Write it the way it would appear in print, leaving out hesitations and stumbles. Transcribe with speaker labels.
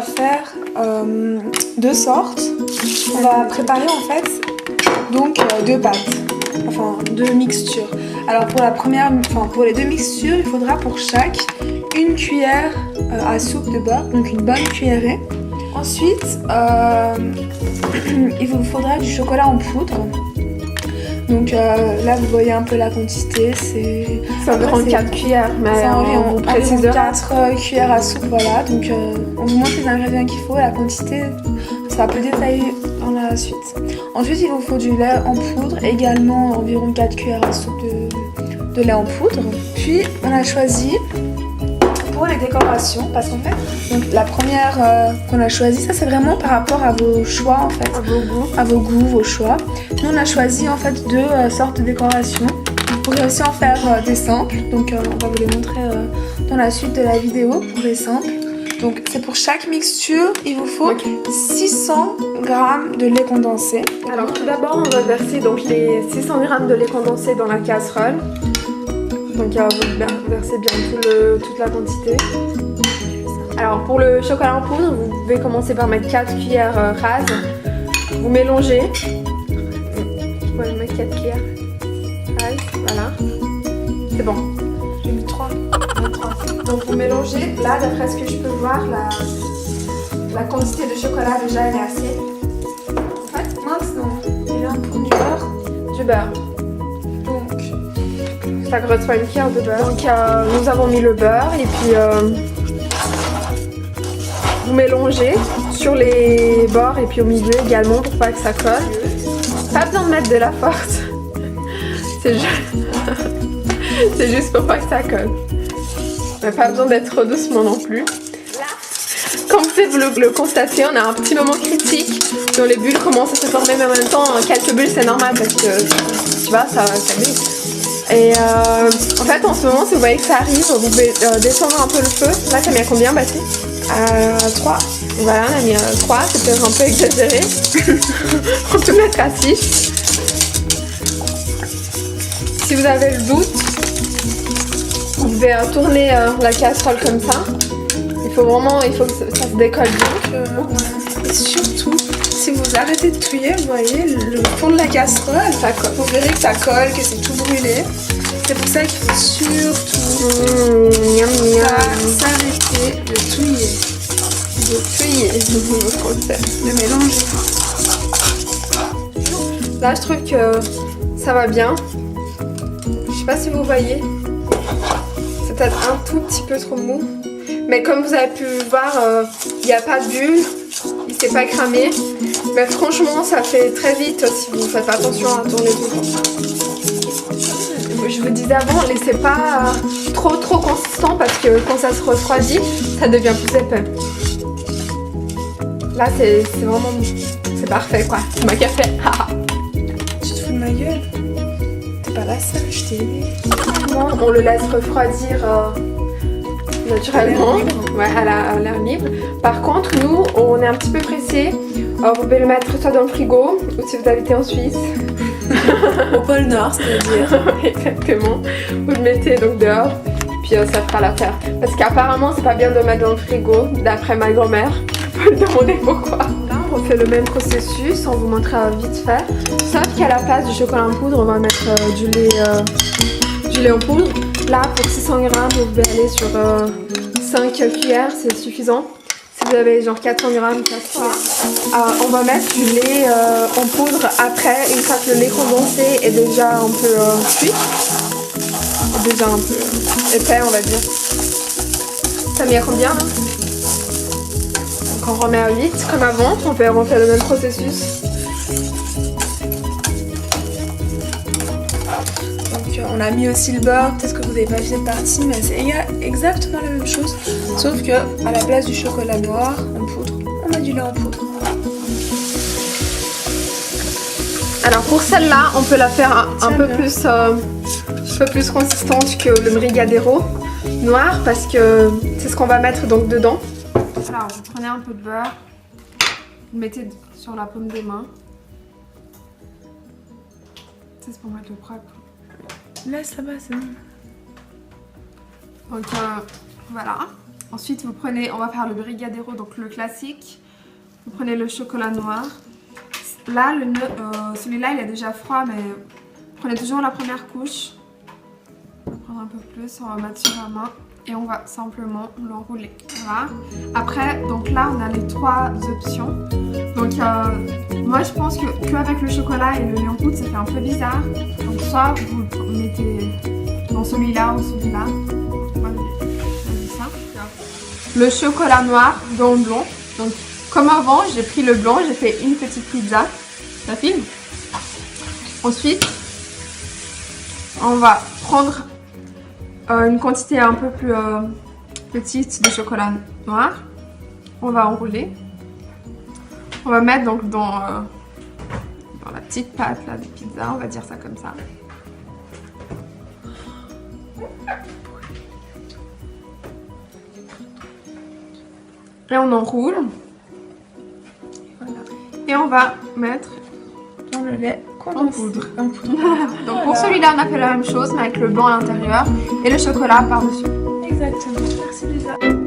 Speaker 1: faire deux sortes. On va préparer en fait donc deux pâtes, enfin deux mixtures. Alors pour la première, enfin pour les deux mixtures, il faudra pour chaque une cuillère à soupe de beurre, donc une bonne cuillerée. Ensuite, il vous faudra du chocolat en poudre. Donc là vous voyez un peu la quantité, c'est
Speaker 2: environ 4 cuillères, mais
Speaker 1: c'est
Speaker 2: on précisera
Speaker 1: 4 cuillères à soupe, voilà. Donc on vous montre les ingrédients qu'il faut, la quantité sera plus détaillée dans la suite. Ensuite il vous faut du lait en poudre, également environ 4 cuillères à soupe de lait en poudre. Puis on a choisi pour les décorations, parce qu'en fait, donc la première qu'on a choisie, ça c'est vraiment par rapport à vos choix en fait, à vos goûts, vos choix. Nous on a choisi en fait deux sortes de décorations. Vous pourrez aussi en faire des samples, donc on va vous les montrer dans la suite de la vidéo pour les samples. Donc c'est pour chaque mixture, il vous faut 600 g de lait condensé.
Speaker 2: Alors tout d'abord on va verser donc les 600 g de lait condensé dans la casserole. Donc vous versez bien toute la quantité. Alors pour le chocolat en poudre, vous pouvez commencer par mettre 4 cuillères rases. Vous mélangez. Vous pouvez mettre 4 cuillères rases, voilà. C'est bon.
Speaker 1: J'ai mis 3.
Speaker 2: Donc vous mélangez. Là, d'après ce que je peux voir, la quantité de chocolat déjà elle est assez.
Speaker 1: En fait, maintenant, il y a un peu du beurre.
Speaker 2: Du beurre. Ça correspond à une cuillère de beurre. Donc nous avons mis le beurre et puis vous mélangez sur les bords et puis au milieu également pour pas que ça colle. Pas besoin de mettre de la force. C'est juste pour pas que ça colle. Mais pas besoin d'être trop doucement non plus. Comme vous pouvez le constater, on a un petit moment critique dont les bulles commencent à se former, mais en même temps quelques bulles c'est normal parce que tu vois ça glisse. Et en fait en ce moment si vous voyez que ça arrive, vous pouvez descendre un peu le feu. Là t'as mis à combien Baptiste? 3. Voilà, on a mis 3, c'est peut-être un peu exagéré. On peut mettre à 6. Si vous avez le doute, vous pouvez tourner la casserole comme ça. Il faut que ça se décolle bien.
Speaker 1: Et surtout, si vous arrêtez de touiller, vous voyez le fond de la casserole, ça colle. Vous verrez que ça colle, que c'est tout brûlé. C'est pour ça qu'il faut surtout s'arrêter de touiller. De mélanger.
Speaker 2: Là, je trouve que ça va bien. Je sais pas si vous voyez. C'est peut-être un tout petit peu trop mou. Mais comme vous avez pu voir, il n'y a pas de bulle. Il s'est pas cramé. Mais franchement, ça fait très vite si vous faites attention à tourner tout le temps. Je vous disais avant, laissez pas trop consistant parce que quand ça se refroidit, ça devient plus épais. Là, c'est vraiment... C'est parfait, quoi. C'est ma café.
Speaker 1: Tu te fous de ma gueule? T'es pas la seule, je t'ai aidé.
Speaker 2: On le laisse refroidir naturellement. Ouais, à l'air libre. Par contre, nous, on est un petit peu pressés. Vous pouvez le mettre soit dans le frigo, ou si vous habitez en Suisse.
Speaker 1: Au pôle Nord, c'est-à-dire.
Speaker 2: Exactement. Vous le mettez donc dehors, puis ça fera l'affaire. Parce qu'apparemment, c'est pas bien de le mettre dans le frigo, d'après ma grand-mère. Vous pouvez me demander pourquoi. Là, on refait le même processus, on vous montrera vite fait. Sauf qu'à la place du chocolat en poudre, on va mettre du lait en poudre. Là, pour 600 g, vous pouvez aller sur 5 cuillères, c'est suffisant. Si vous avez genre 400 g, ça sera. On va mettre du lait en poudre après, une fois que le lait condensé est déjà un peu cuit. Déjà un peu épais, on va dire. Ça met à combien là? Donc on remet à 8 comme avant, on fait le même processus.
Speaker 1: Donc on a mis aussi le beurre, peut-être que vous n'avez pas vu cette partie, mais c'est exactement la même chose. Sauf que à la place du chocolat noir en poudre, on a du lait en poudre.
Speaker 2: Alors pour celle-là, on peut la faire un peu plus consistante que le brigadeiro noir parce que c'est ce qu'on va mettre donc dedans. Alors vous prenez un peu de beurre, vous mettez sur la paume des mains. C'est pour mettre le propre.
Speaker 1: Là ça va, c'est bon.
Speaker 2: Donc voilà. Ensuite, vous prenez, on va faire le brigadeiro, donc le classique. Vous prenez le chocolat noir. Là, celui-là, il est déjà froid, mais prenez toujours la première couche. On va prendre un peu plus, on va mettre sur la main et on va simplement l'enrouler. Voilà. Après, donc là, on a les 3 options. Donc, moi, je pense qu'avec le chocolat et le lait en poudre, ça fait un peu bizarre. Donc, soit vous le mettez dans celui-là ou celui-là. Le chocolat noir dans le blanc. Donc, comme avant, j'ai pris le blanc, j'ai fait une petite pizza. Ça filme. Ensuite, on va prendre une quantité un peu plus petite de chocolat noir. On va enrouler. On va mettre donc dans la petite pâte là, de pizza, on va dire ça comme ça. Et on enroule. Voilà. Et on va mettre
Speaker 1: Dans le lait
Speaker 2: en poudre. Donc pour celui-là, on a fait la même chose, mais avec le blanc à l'intérieur et le chocolat par-dessus.
Speaker 1: Exactement. Merci Lisa.